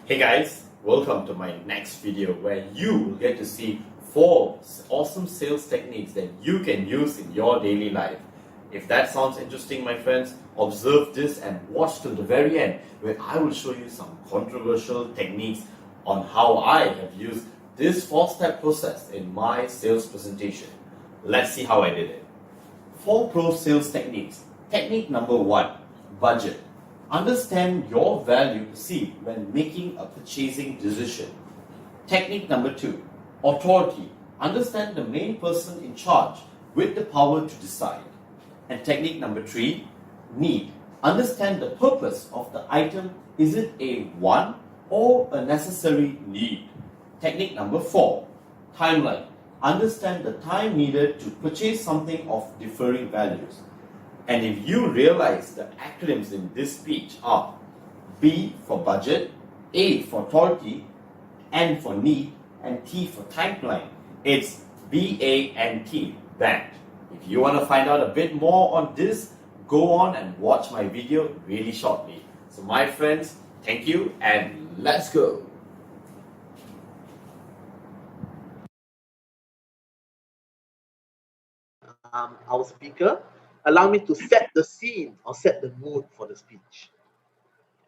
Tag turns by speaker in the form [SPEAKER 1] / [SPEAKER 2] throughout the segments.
[SPEAKER 1] Hey guys, welcome to my next video where you will get to see 4 awesome sales techniques that you can use in your daily life. If that sounds interesting, my friends, observe this and watch till the very end where I will show you some controversial techniques on how I have used this 4-step process in my sales presentation. Let's see how I did it. 4 pro sales techniques. Technique number 1, budget. Understand your value perceived when making a purchasing decision. Technique number 2, authority. Understand the main person in charge with the power to decide. And technique number 3, need. Understand the purpose of the item. Is it a want or a necessary need? Technique number 4, timeline. Understand the time needed to purchase something of differing values. And if you realize the acronyms in this speech are B for budget, A for authority, N for need, and T for timeline, it's BANT, BANT. If you want to find out a bit more on this, go on and watch my video really shortly. So my friends, thank you and let's go.
[SPEAKER 2] Our speaker, allow me to set the scene or set the mood for the speech.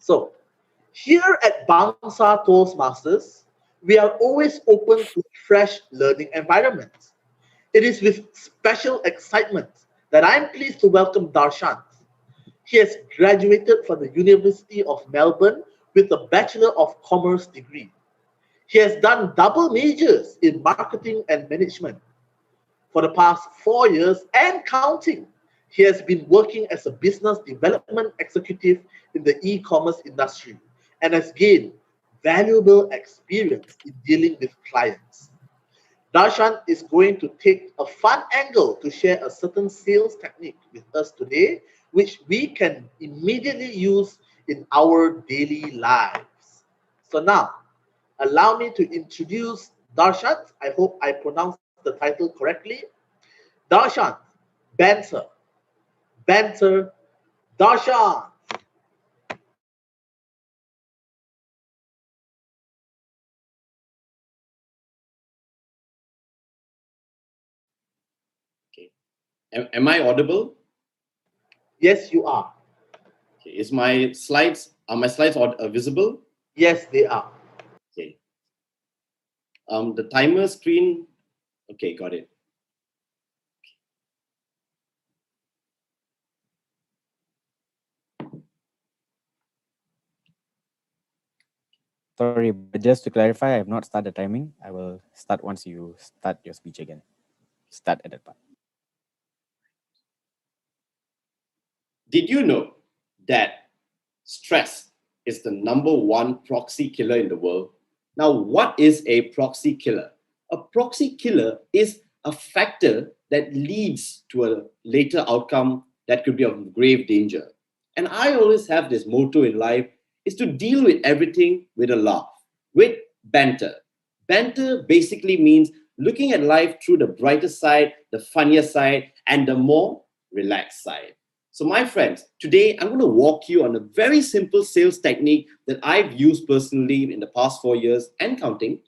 [SPEAKER 2] So, here at Bangsa Toastmasters, we are always open to fresh learning environments. It is with special excitement that I'm pleased to welcome Dharshanth. He has graduated from the University of Melbourne with a Bachelor of Commerce degree. He has done double majors in marketing and management. For the past 4 years and counting, he has been working as a business development executive in the e-commerce industry and has gained valuable experience in dealing with clients. Dharshanth is going to take a fun angle to share a certain sales technique with us today, which we can immediately use in our daily lives. So now, allow me to introduce Dharshanth. I hope I pronounced the title correctly. Dharshanth, banter, banter, Dharshanth.
[SPEAKER 1] Okay. Am I audible?
[SPEAKER 2] Yes, you are.
[SPEAKER 1] Okay. Are my slides visible?
[SPEAKER 2] Yes, they are.
[SPEAKER 1] Okay. The timer screen. Okay, got it.
[SPEAKER 3] Sorry, but just to clarify, I have not started the timing. I will start once you start your speech again. Start at that part.
[SPEAKER 1] Did you know that stress is the number 1 proxy killer in the world? Now, what is a proxy killer? A proxy killer is a factor that leads to a later outcome that could be of grave danger. And I always have this motto in life is to deal with everything with a laugh, with banter. Banter basically means looking at life through the brighter side, the funnier side, and the more relaxed side. So my friends, today I'm going to walk you on a very simple sales technique that I've used personally in the past 4 years and counting,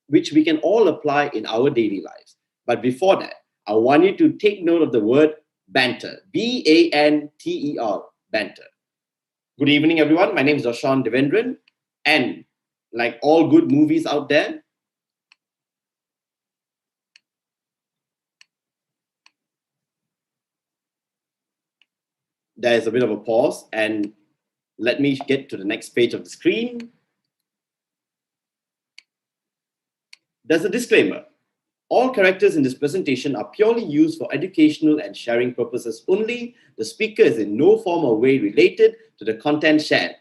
[SPEAKER 1] which we can all apply in our daily lives. But before that, I want you to take note of the word banter, BANTER, banter. Good evening, everyone. My name is Dharshanth Devendran, and like all good movies out there, there's a bit of a pause, and let me get to the next page of the screen. There's a disclaimer. All characters in this presentation are purely used for educational and sharing purposes only. The speaker is in no form or way related to the content shared.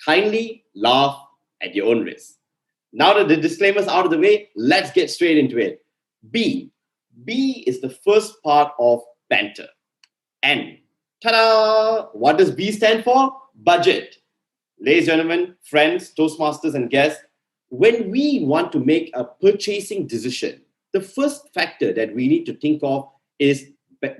[SPEAKER 1] Kindly laugh at your own risk. Now that the disclaimer's out of the way, let's get straight into it. B. B is the first part of banter. N. Ta-da! What does B stand for? Budget. Ladies and gentlemen, friends, Toastmasters and guests, when we want to make a purchasing decision, the first factor that we need to think of is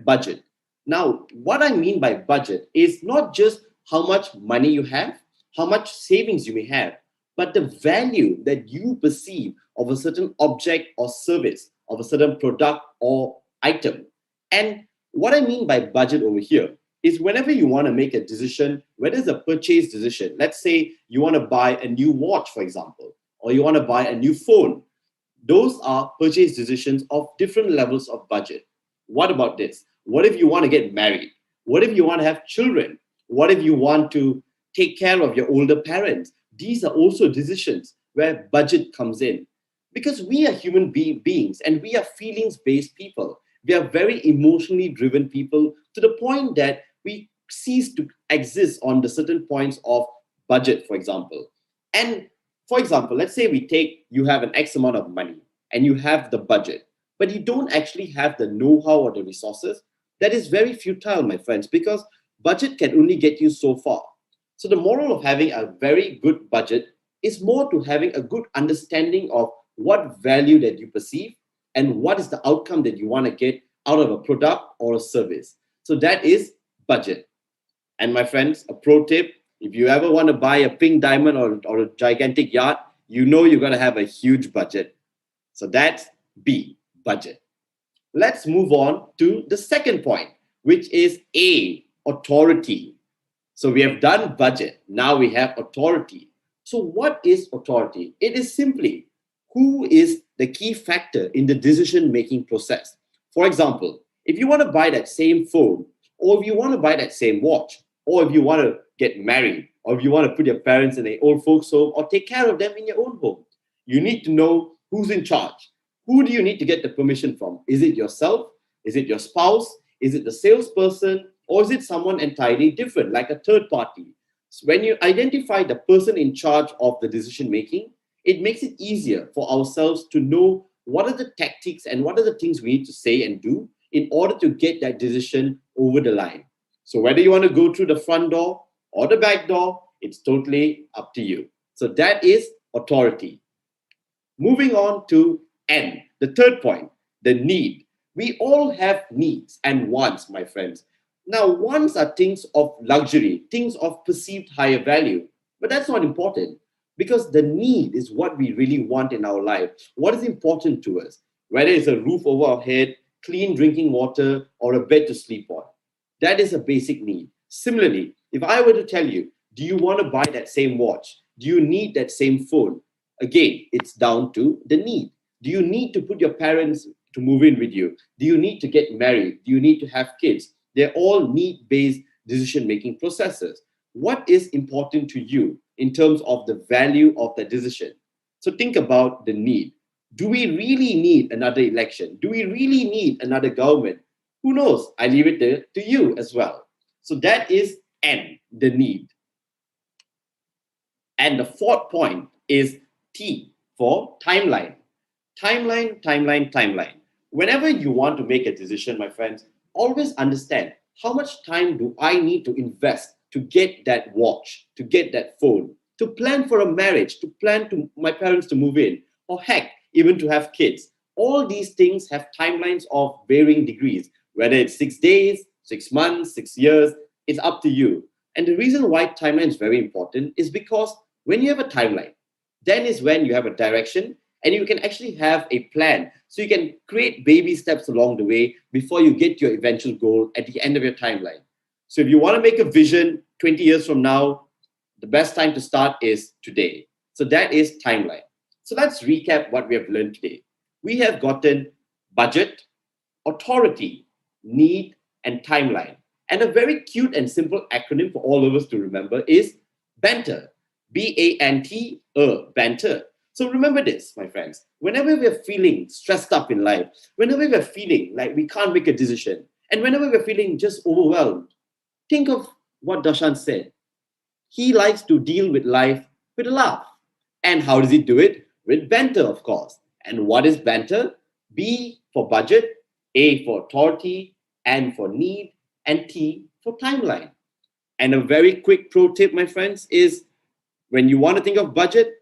[SPEAKER 1] budget. Now, what I mean by budget is not just how much money you have, how much savings you may have,
[SPEAKER 4] but the value that you perceive of a certain object or service, of a certain product or item. And what I mean by budget over here is whenever you want to make a decision, whether it's a purchase decision, let's say you want to buy a new watch, for example, or you want to buy a new phone, those are purchase decisions of different levels of budget. What about this? What if you want to get married? What if you want to have children? What if you want to take care of your older parents? These are also decisions where budget comes in. Because we are human beings and we are feelings based people. We are very emotionally driven people to the point that we cease to exist on the certain points of budget, for example. And for example, let's say you have an X amount of money and you have the budget, but you don't actually have the know-how or the resources. That is very futile, my friends, because budget can only get you so far. So the moral of having a very good budget is more to having a good understanding of what value that you perceive and what is the outcome that you want to get out of a product or a service. So that is budget. And my friends, a pro tip, if you ever want to buy a pink diamond or a gigantic yacht, you know you're going to have a huge budget. So that's B, budget. Let's move on to the second point, which is A, authority. So we have done budget. Now we have authority. So what is authority? It is simply who is the key factor in the decision-making process. For example, if you want to buy that same phone, or if you want to buy that same watch, or if you want to get married, or if you want to put your parents in an old folks home, or take care of them in your own home, you need to know who's in charge. Who do you need to get the permission from? Is it yourself? Is it your spouse? Is it the salesperson? Or is it someone entirely different, like a third party? So when you identify the person in charge of the decision making, it makes it easier for ourselves to know what are the tactics and what are the things we need to say and do in order to get that decision over the line. So whether you want to go through the front door or the back door, it's totally up to you. So that is authority. Moving on to N, the third point, the need. We all have needs and wants, my friends. Now, wants are things of luxury, things of perceived higher value, but that's not important because the need is what we really want in our life. What is important to us, whether it's a roof over our head, clean drinking water, or a bed to sleep on. That is a basic need. Similarly, if I were to tell you, do you want to buy that same watch? Do you need that same phone? Again, it's down to the need. Do you need to put your parents to move in with you? Do you need to get married? Do you need to have kids? They're all need-based decision-making processes. What is important to you in terms of the value of the decision? So think about the need. Do we really need another election? Do we really need another government? Who knows? I leave it there to you as well. So that is N, the need. And the fourth point is T for timeline. Timeline. Whenever you want to make a decision, my friends, always understand how much time do I need to invest to get that watch, to get that phone, to plan for a marriage, to plan to my parents to move in, or heck, even to have kids. All these things have timelines of varying degrees, whether it's 6 days, 6 months, 6 years, it's up to you. And the reason why timeline is very important is because when you have a timeline, then is when you have a direction and you can actually have a plan. So you can create baby steps along the way before you get your eventual goal at the end of your timeline. So if you want to make a vision 20 years from now, the best time to start is today. So that is timeline. So let's recap what we have learned today. We have gotten budget, authority, need, and timeline. And a very cute and simple acronym for all of us to remember is BANTER. BANTER, banter. So remember this, my friends. Whenever we're feeling stressed up in life, whenever we're feeling like we can't make a decision, and whenever we're feeling just overwhelmed, think of what Dharshanth said. He likes to deal with life with a laugh. And how does he do it? With banter, of course. And what is banter? B for budget, A for authority, N for need, and T for timeline. And a very quick pro tip, my friends, is when you want to think of budget,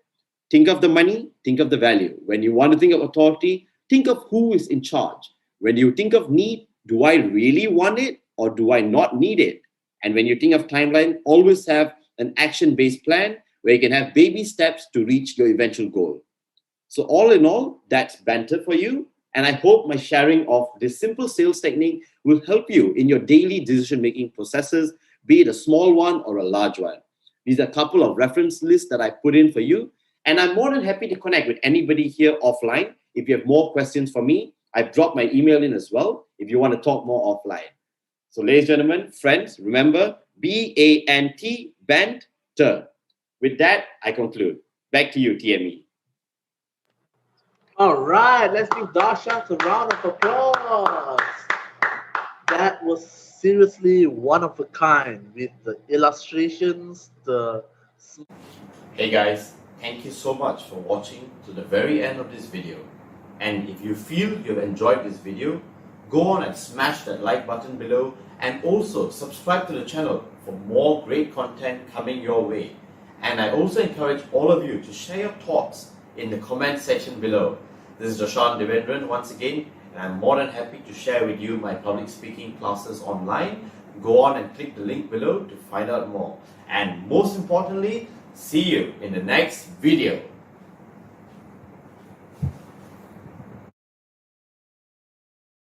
[SPEAKER 4] think of the money, think of the value. When you want to think of authority, think of who is in charge. When you think of need, do I really want it or do I not need it? And when you think of timeline, always have an action-based plan where you can have baby steps to reach your eventual goal. So all in all, that's banter for you. And I hope my sharing of this simple sales technique will help you in your daily decision-making processes, be it a small one or a large one. These are a couple of reference lists that I put in for you. And I'm more than happy to connect with anybody here offline. If you have more questions for me, I've dropped my email in as well if you want to talk more offline. So ladies and gentlemen, friends, remember, B-A-N-T, banter. With that, I conclude. Back to you, TME.
[SPEAKER 2] All right, let's give Dharshanth a round of applause. That was seriously one of a kind with the illustrations, the...
[SPEAKER 1] Hey guys, thank you so much for watching to the very end of this video. And if you feel you've enjoyed this video, go on and smash that like button below, and also subscribe to the channel for more great content coming your way. And I also encourage all of you to share your thoughts in the comment section below. This is Dharshanth Devendran once again, and I'm more than happy to share with you my public speaking classes online. Go on and click the link below to find out more. And most importantly, see you in the next video.